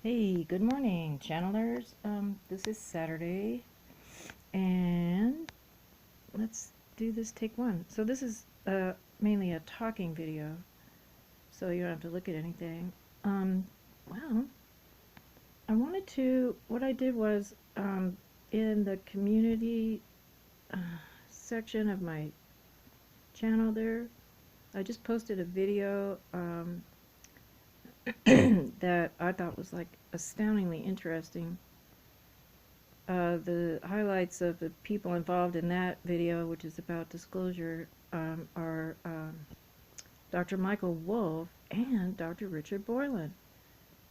Hey, good morning, channelers. This is Saturday, and let's do this take one. So this is mainly a talking video, so you don't have to look at anything. Well, what I did was, in the community section of my channel there, I just posted a video, that I thought was like astoundingly interesting. The highlights of the people involved in that video, which is about disclosure, are Dr. Michael Wolfe and Dr. Richard Boylan.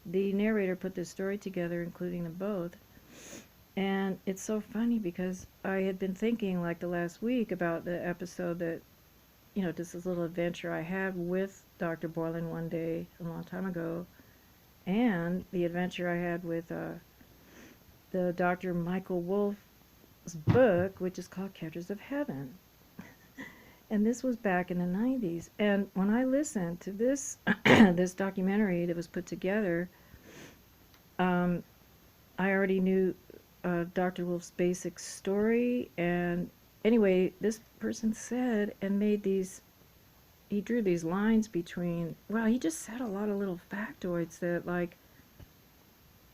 The narrator put this story together, including them both. And it's so funny because I had been thinking like the last week about the episode that, just this little adventure I had with Dr. Boylan one day a long time ago, and the adventure I had with the Dr. Michael Wolfe's book, which is called Catchers of Heaven. And this was back in the 90s. And when I listened to this this documentary that was put together, I already knew Dr. Wolfe's basic story. And anyway, this person said and made these, he drew these lines between, well, he just said a lot of little factoids that, like,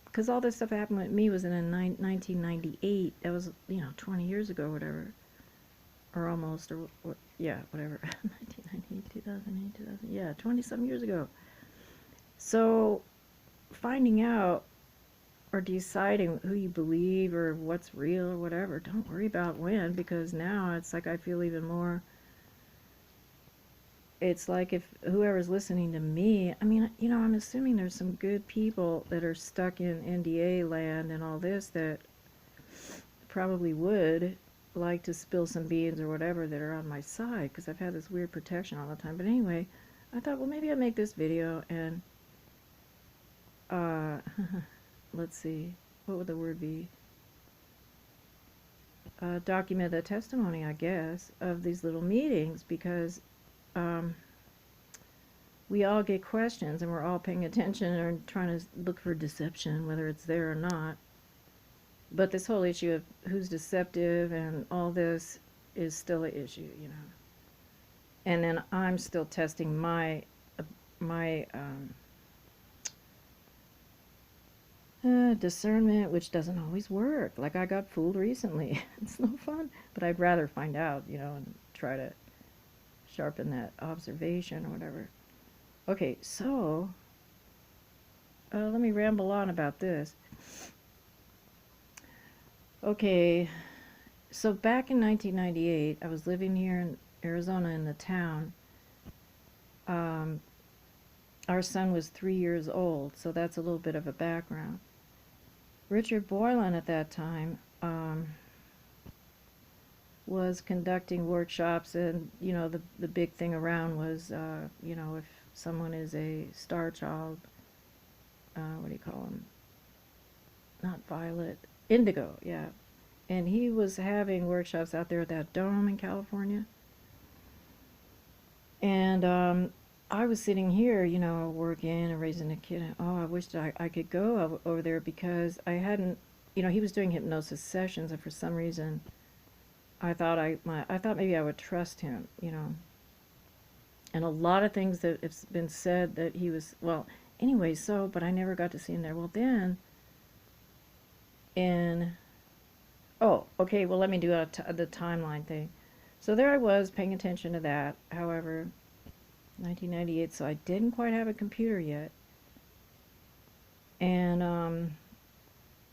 because all this stuff happened with me was in 1998. That was, 20 years ago, or whatever, or almost, or yeah, whatever. 1998, 2008, 2000, yeah, 20-some years ago. So finding out or deciding who you believe or what's real or whatever, don't worry about when, because now it's like I feel even more. It's like if whoever's listening to me, I mean, I'm assuming there's some good people that are stuck in NDA land and all this that probably would like to spill some beans or whatever that are on my side, because I've had this weird protection all the time. But anyway, I thought, well, maybe I'll make this video and, let's see, what would the word be? Document the testimony, I guess, of these little meetings, because we all get questions and we're all paying attention or trying to look for deception, whether it's there or not. But this whole issue of who's deceptive and all this is still an issue, And then I'm still testing my discernment, which doesn't always work. Like, I got fooled recently. It's no fun. But I'd rather find out, and try to sharpen that observation or whatever. Okay, so let me ramble on about this. Okay, so back in 1998, I was living here in Arizona in the town. Our son was 3 years old, so that's a little bit of a background. Richard Boylan at that time was conducting workshops, and the big thing around was if someone is a star child, what do you call them? Not violet, indigo, yeah. And he was having workshops out there at that dome in California. And I was sitting here, working and raising a kid. And, oh, I wished I could go over there, because I hadn't, he was doing hypnosis sessions, and for some reason, I thought maybe I would trust him, And a lot of things that have been said that he was, well, anyway, but I never got to see him there. Well, then, oh, okay, well, let me do the timeline thing. So there I was paying attention to that. However, 1998, so I didn't quite have a computer yet. And,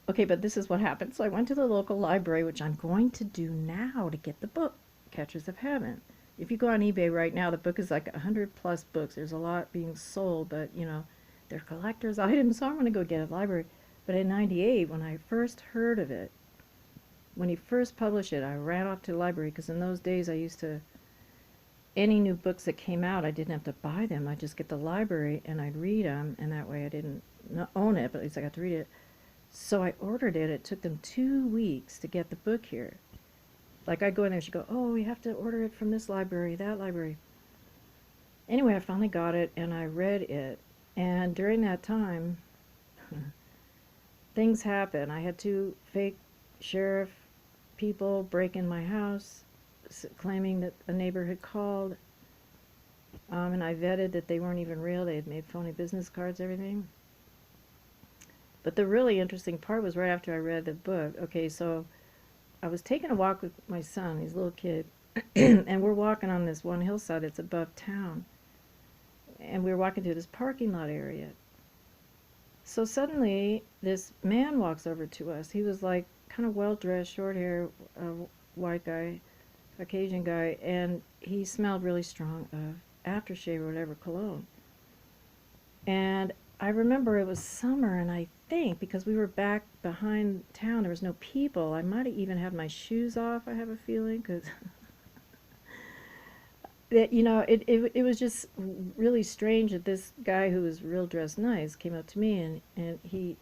okay, but this is what happened. So I went to the local library, which I'm going to do now to get the book, Catchers of Heaven. If you go on eBay right now, the book is like 100+ books. There's a lot being sold, but, they're collector's items, so I'm going to go get it at the library. But in 98, when I first heard of it, when he first published it, I ran off to the library, because in those days I used to, any new books that came out, I didn't have to buy them. I'd just get the library and I'd read them, and that way I didn't own it, but at least I got to read it. So I ordered it. It took them 2 weeks to get the book here. Like, I'd go in there, she'd go, oh, we have to order it from this library, that library. Anyway, I finally got it, and I read it. And during that time, things happen. I had 2 fake sheriff people break in my house, claiming that a neighbor had called, and I vetted that they weren't even real. They had made phony business cards, everything. But the really interesting part was right after I read the book. Okay, so I was taking a walk with my son, he's a little kid, and we're walking on this one hillside that's above town. And we were walking through this parking lot area. So suddenly, this man walks over to us. He was like kind of well-dressed, short hair, white guy, Caucasian guy, and he smelled really strong of aftershave or whatever, cologne. And I remember it was summer, and I think because we were back behind town, there was no people. I might have even had my shoes off, I have a feeling, because it was just really strange that this guy who was real dressed nice came up to me, and he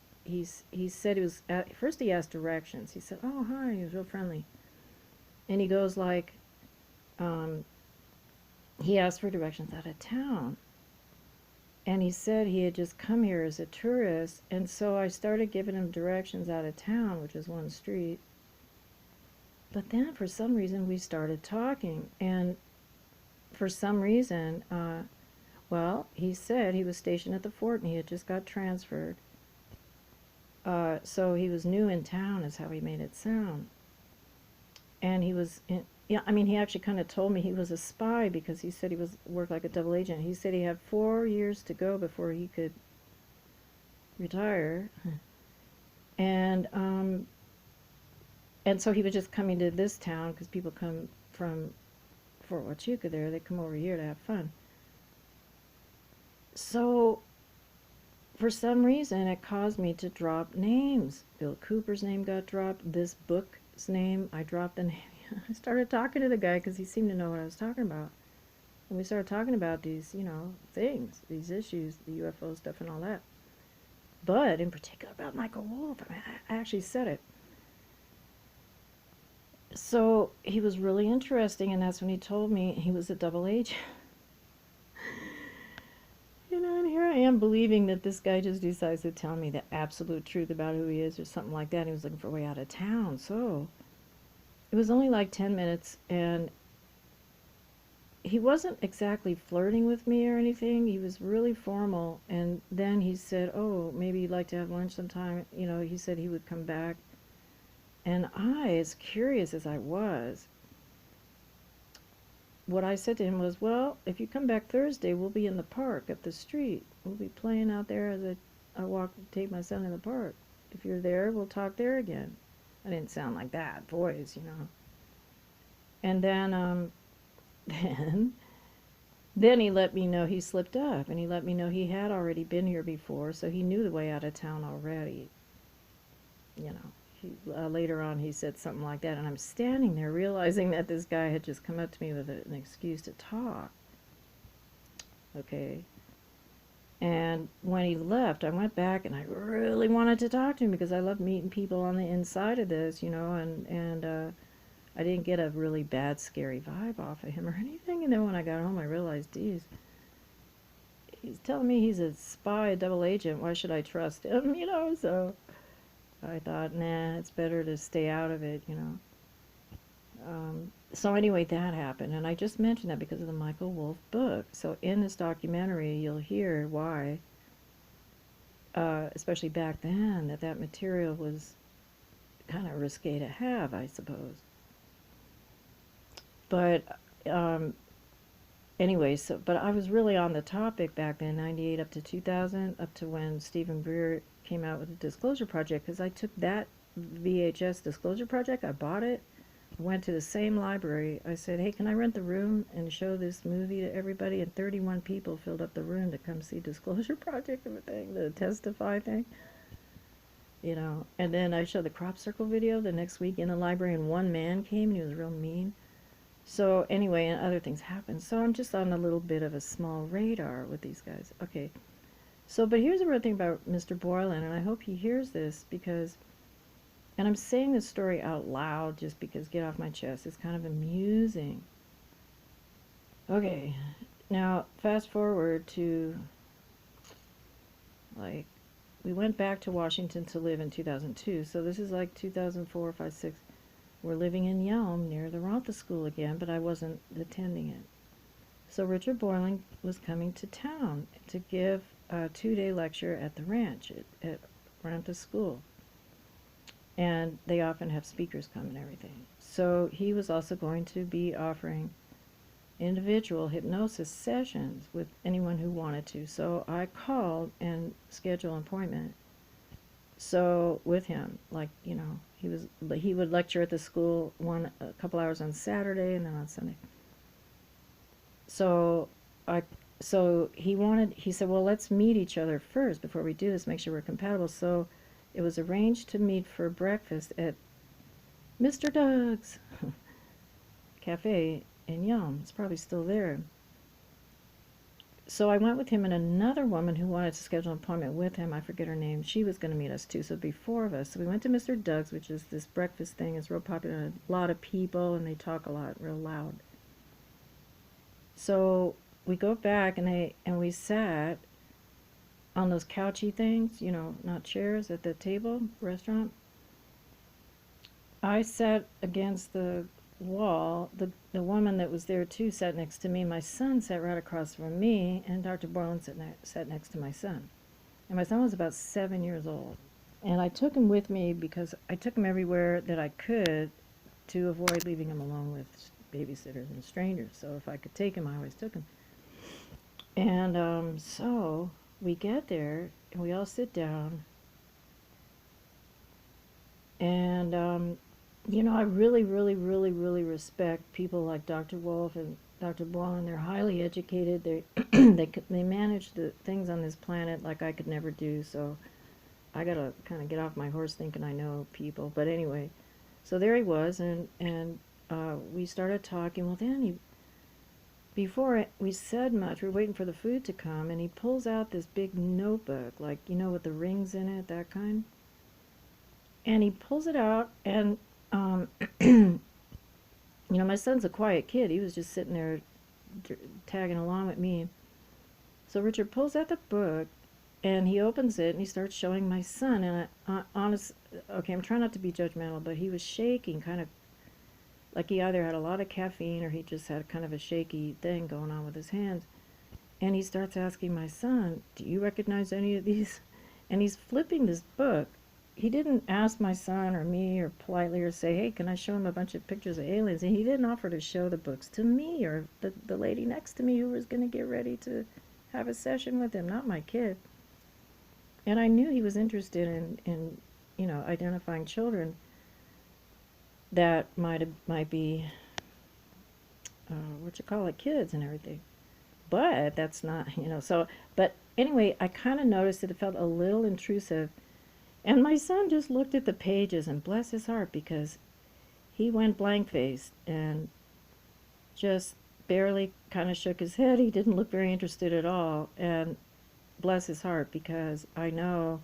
said he was first he asked directions. He said, "Oh, hi," he was real friendly, and he goes like, he asked for directions out of town, and he said he had just come here as a tourist, and so I started giving him directions out of town, which is one street. But then for some reason we started talking, and for some reason, well, he said he was stationed at the fort and he had just got transferred. So he was new in town, is how he made it sound. And he was yeah, I mean, he actually kind of told me he was a spy because he said he worked like a double agent. He said he had 4 years to go before he could retire. And so he was just coming to this town because people come from Fort Huachuca there. They come over here to have fun. So for some reason, it caused me to drop names. Bill Cooper's name got dropped. This book's name, I dropped the name. I started talking to the guy because he seemed to know what I was talking about. And we started talking about these, things, these issues, the UFO stuff and all that. But in particular about Michael Wolfe. I mean, I actually said it. So he was really interesting, and that's when he told me he was a double agent. And here I am believing that this guy just decides to tell me the absolute truth about who he is or something like that. He was looking for a way out of town. So it was only like 10 minutes, and he wasn't exactly flirting with me or anything. He was really formal, and then he said, "Oh, maybe you'd like to have lunch sometime." He said he would come back. And I, as curious as I was, what I said to him was, "Well, if you come back Thursday, we'll be in the park up the street. We'll be playing out there as I take my son in the park. If you're there, we'll talk there again." I didn't sound like that voice. And then, then he let me know he slipped up, and he let me know he had already been here before, so he knew the way out of town already. Later on he said something like that, and I'm standing there realizing that this guy had just come up to me with an excuse to talk. Okay. And when he left, I went back and I really wanted to talk to him because I love meeting people on the inside of this, and I didn't get a really bad, scary vibe off of him or anything. And then when I got home, I realized, geez, he's telling me he's a spy, a double agent. Why should I trust him, So I thought, nah, it's better to stay out of it, So anyway, that happened, and I just mentioned that because of the Michael Wolfe book. So in this documentary, you'll hear why, especially back then, that material was kind of risque to have, I suppose. But anyway, but I was really on the topic back then, 98 up to 2000, up to when Stephen Greer came out with the Disclosure Project, because I took that VHS Disclosure Project, I bought it, went to the same library. I said, "Hey, can I rent the room and show this movie to everybody?" And 31 people filled up the room to come see Disclosure Project and the thing, the testify thing. And then I showed the crop circle video the next week in the library, and one man came and he was real mean. So anyway, and other things happened. So I'm just on a little bit of a small radar with these guys. Okay. So, but here's the real thing about Mr. Boylan, and I hope he hears this because, and I'm saying this story out loud just because, get off my chest, it's kind of amusing. Okay, now fast forward to like we went back to Washington to live in 2002. So this is like 2004, 5, 6. We're living in Yelm near the Rotha School again, but I wasn't attending it. So Richard Boylan was coming to town to give a 2-day lecture at the ranch at Rotha School. And they often have speakers come and everything. So he was also going to be offering individual hypnosis sessions with anyone who wanted to. So I called and scheduled an appointment. So with him, like, you know, he would lecture at the school a couple hours on Saturday and then on Sunday. So he said, well, let's meet each other first before we do this, make sure we're compatible. So it was arranged to meet for breakfast at Mr. Doug's cafe in Yelm. It's probably still there. So I went with him and another woman who wanted to schedule an appointment with him. I forget her name. She was going to meet us too, so it'd be 4 of us. So we went to Mr. Doug's, which is this breakfast thing. It's real popular. A lot of people, and they talk a lot, real loud. So we go back, and we sat on those couchy things, you know, not chairs, at the table, restaurant. I sat against the wall. The woman that was there too sat next to me. My son sat right across from me, and Dr. Boylan sat next to my son. And my son was about 7 years old. And I took him with me because I took him everywhere that I could to avoid leaving him alone with babysitters and strangers. So if I could take him, I always took him. And so we get there, and we all sit down. And you know, I really, really, really, really respect people like Dr. Wolfe and Dr. Boylan. They're highly educated. They manage the things on this planet like I could never do. So I gotta kind of get off my horse thinking I know people. But anyway, so there he was, and we started talking. Well, then before we said much, we were waiting for the food to come, and he pulls out this big notebook, like, you know, with the rings in it, that kind. And he pulls it out, and you know, my son's a quiet kid. He was just sitting there tagging along with me. So Richard pulls out the book, and he opens it, and he starts showing my son. And okay, I'm trying not to be judgmental, but he was shaking, kind of like he either had a lot of caffeine or he just had kind of a shaky thing going on with his hands. And he starts asking my son, do you recognize any of these? And he's flipping this book. He didn't ask my son or me or politely or say, hey, can I show him a bunch of pictures of aliens? And he didn't offer to show the books to me or the lady next to me who was going to get ready to have a session with him, not my kid. And I knew he was interested in you know, identifying children that might be, kids and everything. But that's not, you know, so, but anyway, I kind of noticed that it felt a little intrusive. And my son just looked at the pages, and bless his heart, because he went blank-faced and just barely kind of shook his head. He didn't look very interested at all. And bless his heart, because I know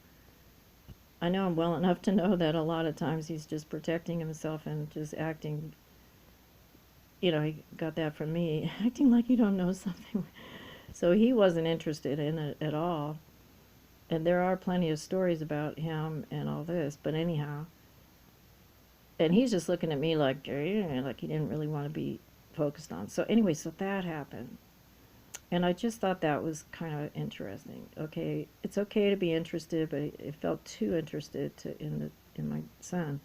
him well enough to know that a lot of times he's just protecting himself and just acting, you know, he got that from me, acting like you don't know something. So he wasn't interested in it at all. And there are plenty of stories about him and all this, but anyhow. And he's just looking at me like he didn't really want to be focused on. So anyway, so that happened. And I just thought that was kind of interesting. Okay, it's okay to be interested, but it felt too interested in my son.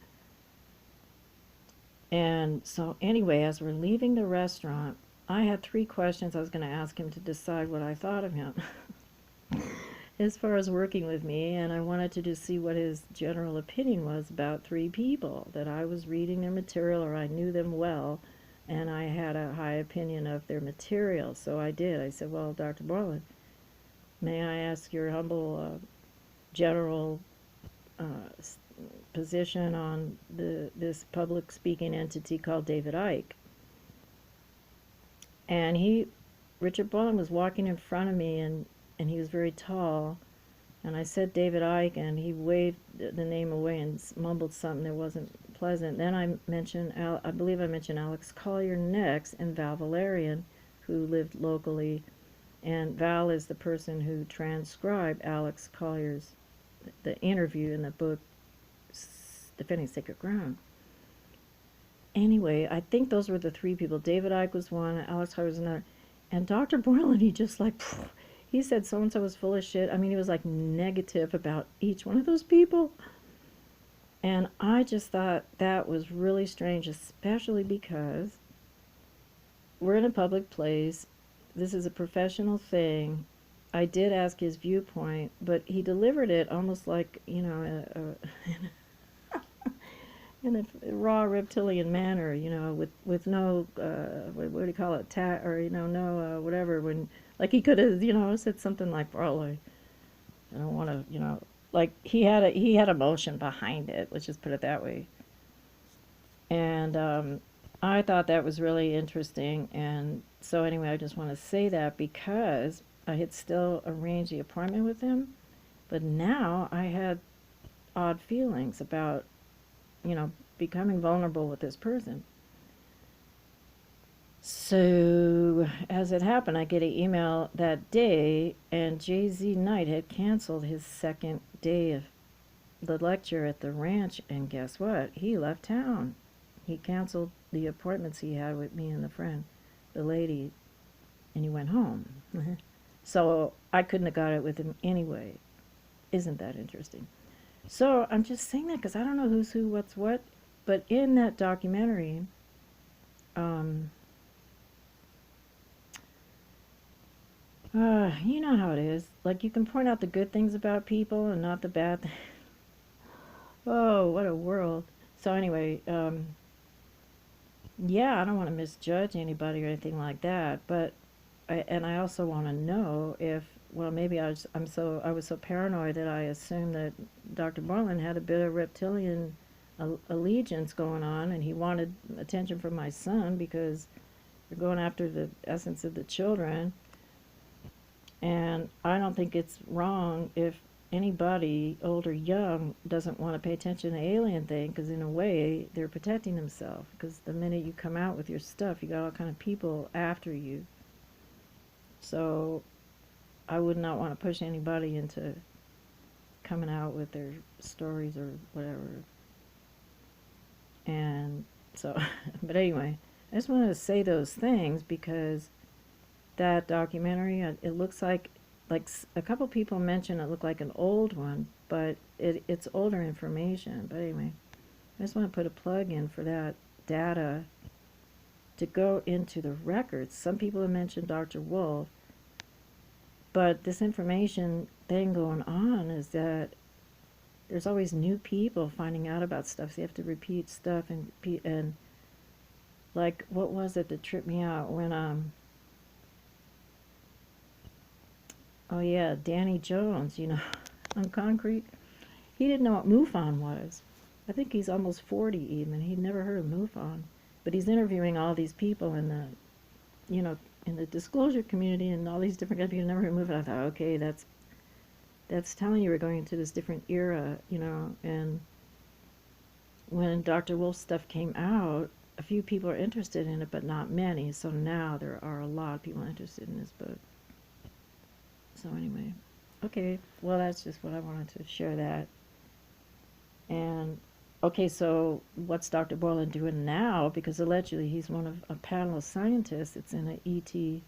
And so anyway, as we're leaving the restaurant, I had 3 questions I was going to ask him to decide what I thought of him as far as working with me, and I wanted to just see what his general opinion was about 3 people, that I was reading their material or I knew them well, and I had a high opinion of their material. So I did. I said, well, Dr. Boylan, may I ask your humble general position on this public speaking entity called David Icke? And Richard Boylan was walking in front of me, and he was very tall, and I said David Icke, and he waved the name away and mumbled something that wasn't pleasant. Then I believe I mentioned Alex Collier next, and Val Valerian, who lived locally, and Val is the person who transcribed Alex Collier's the interview in the book, Defending Sacred Ground. Anyway, I think those were the three people. David Icke was one, Alex Hart was another. And Dr. Boylan, he just like, he said so-and-so was full of shit. I mean, he was like negative about each one of those people. And I just thought that was really strange, especially because we're in a public place. This is a professional thing. I did ask his viewpoint, but he delivered it almost like, you know, in a raw reptilian manner, you know, with no, what do you call it, or, you know, no, whatever, when, like he could have, you know, said something like, well, I don't want to, you know, like he had emotion behind it, let's just put it that way. And I thought that was really interesting. And so anyway, I just want to say that because I had still arranged the appointment with him, but now I had odd feelings about, you know, becoming vulnerable with this person. So as it happened, I get an email that day, and Jay-Z Knight had canceled his second day of the lecture at the ranch, and guess what? He left town. He canceled the appointments he had with me and the lady, and he went home. So I couldn't have got it with him anyway. Isn't that interesting? So I'm just saying that because I don't know who's who, what's what. But in that documentary, you know how it is. Like, you can point out the good things about people and not the bad things. Oh, what a world. So anyway, yeah, I don't want to misjudge anybody or anything like that, but I also want to know if, well, maybe I was so paranoid that I assumed that Dr. Boylan had a bit of reptilian allegiance going on, and he wanted attention from my son because they're going after the essence of the children. And I don't think it's wrong if anybody, old or young, doesn't want to pay attention to the alien thing, because in a way they're protecting themselves, because the minute you come out with your stuff, you got all kind of people after you. So I would not want to push anybody into coming out with their stories or whatever. And so, but anyway, I just wanted to say those things because that documentary, it looks like a couple people mentioned it looked like an old one, but it's older information. But anyway, I just want to put a plug in for that data to go into the records. Some people have mentioned Dr. Wolfe, but this information thing going on is that there's always new people finding out about stuff, so you have to repeat stuff and like, what was it that tripped me out when oh yeah, Danny Jones, you know, on Concrete, he didn't know what MUFON was. I think he's almost 40 even. He'd never heard of MUFON, but he's interviewing all these people in the, you know, in the disclosure community and all these different people who never heard of MUFON. I thought, okay, that's telling you we're going into this different era, you know. And when Dr. Wolf's stuff came out, a few people are interested in it, but not many. So now there are a lot of people interested in this book. So anyway, okay, well, that's just what I wanted to share that. And okay, so what's Dr. Boylan doing now? Because allegedly he's one of a panel of scientists. It's in an ET, you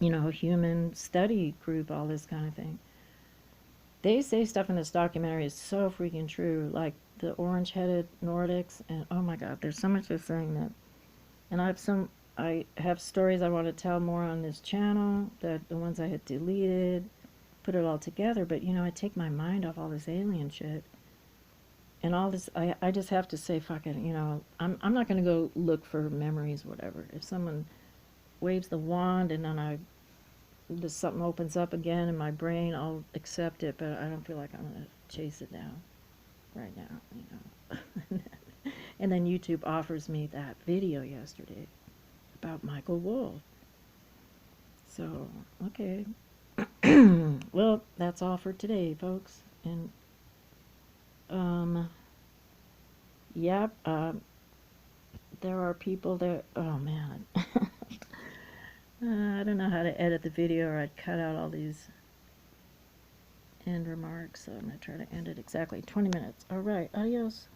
know, human study group, all this kind of thing. They say stuff in this documentary is so freaking true, like the orange-headed Nordics, and oh my God, there's so much of saying that. And I have stories I want to tell more on this channel, that the ones I had deleted, put it all together, but you know, I take my mind off all this alien shit. And all this, I just have to say, fuck it, you know, I'm not going to go look for memories, whatever. If someone waves the wand and then just something opens up again in my brain, I'll accept it, but I don't feel like I'm going to chase it down right now, you know. And then YouTube offers me that video yesterday about Michael Wolfe. So, okay. Well, that's all for today, folks. And, yep, there are people that, oh man. I don't know how to edit the video, or I'd cut out all these end remarks. So I'm going to try to end it exactly 20 minutes. All right, adios.